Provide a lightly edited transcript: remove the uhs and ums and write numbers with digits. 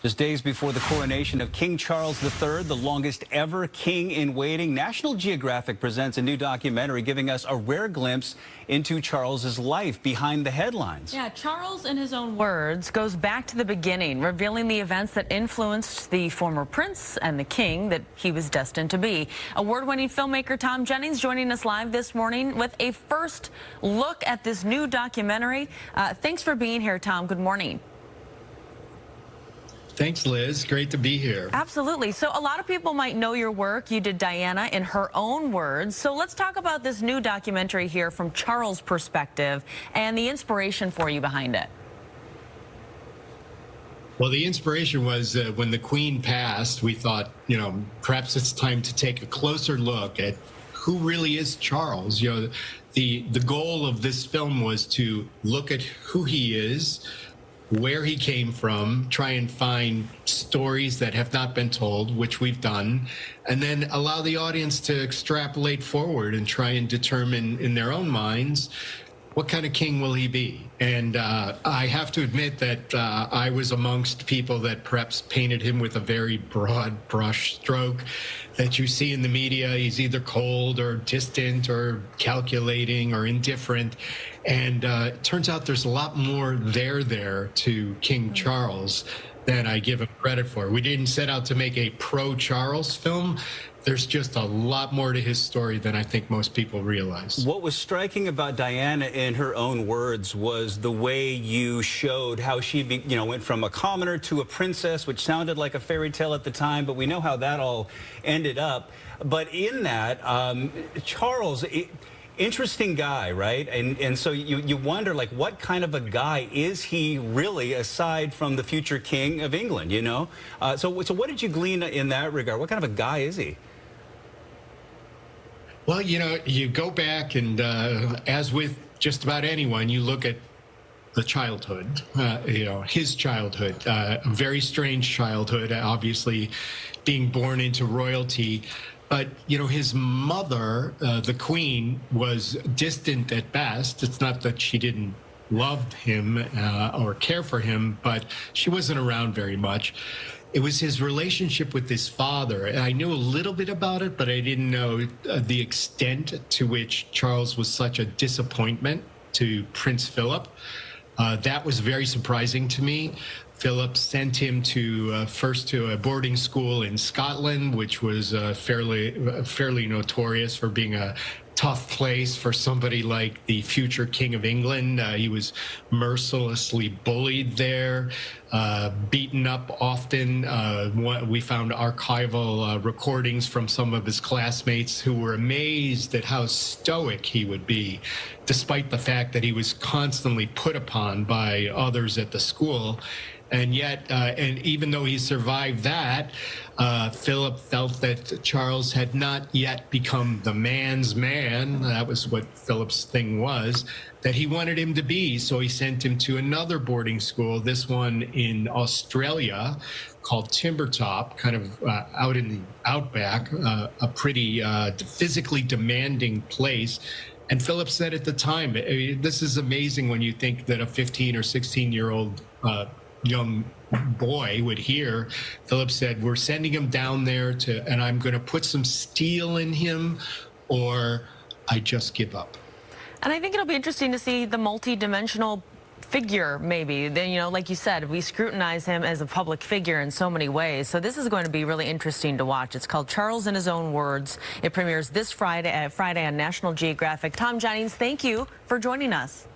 Just days before the coronation of King Charles III, the longest ever king in waiting, National Geographic presents a new documentary giving us a rare glimpse into Charles's life behind the headlines. Yeah, Charles, in his own words, goes back to the beginning, revealing the events that influenced the former prince and the king that he was destined to be. Award-winning filmmaker Tom Jennings joining us live this morning with a first look at this new documentary. Thanks for being here, Tom. Good morning. Thanks, Liz. Great to be here. Absolutely. So a lot of people might know your work. You did Diana in her own words. So let's talk about this new documentary here from Charles' perspective and the inspiration for you behind it. Well, the inspiration was when the Queen passed, we thought, perhaps it's time to take a closer look at who really is Charles. The goal of this film was to look at who he is, where he came from, try and find stories that have not been told, which we've done, and then allow the audience to extrapolate forward and try and determine in their own minds what kind of king will he be. And I have to admit that I was amongst people that perhaps painted him with a very broad brush stroke that you see in the media. He's either cold or distant or calculating or indifferent. And it turns out there's a lot more there to King Charles than I give him credit for. We didn't set out to make a pro-Charles film. There's just a lot more to his story than I think most people realize. What was striking about Diana, in her own words, was the way you showed how she, went from a commoner to a princess, which sounded like a fairy tale at the time, but we know how that all ended up. But in that, Charles, interesting guy, right? And so you wonder, like, what kind of a guy is he really, aside from the future king of England, So what did you glean in that regard? What kind of a guy is he? Well, you go back and, as with just about anyone, you look at the childhood, his childhood, a very strange childhood, obviously being born into royalty. But, his mother, the Queen, was distant at best. It's not that she didn't love him or care for him, but she wasn't around very much. It was his relationship with his father. And I knew a little bit about it, but I didn't know the extent to which Charles was such a disappointment to Prince Philip. That was very surprising to me. Philip sent him first to a boarding school in Scotland, which was fairly notorious for being a tough place for somebody like the future King of England. He was mercilessly bullied there, beaten up often. We found archival recordings from some of his classmates who were amazed at how stoic he would be, despite the fact that he was constantly put upon by others at the school. And yet, and even though he survived that, Philip felt that Charles had not yet become the man's man. That was what Philip's thing was, that he wanted him to be. So he sent him to another boarding school, this one in Australia, called Timbertop, kind of out in the outback, a pretty physically demanding place. And Philip said at the time, this is amazing when you think that a 15 or 16-year-old young boy would hear. Philip said, we're sending him down there and I'm going to put some steel in him, or I just give up. And I think it'll be interesting to see the multi-dimensional figure, maybe. Then, like you said, we scrutinize him as a public figure in so many ways. So this is going to be really interesting to watch. It's called Charles in His Own Words. It premieres this Friday on National Geographic. Tom Jennings, thank you for joining us.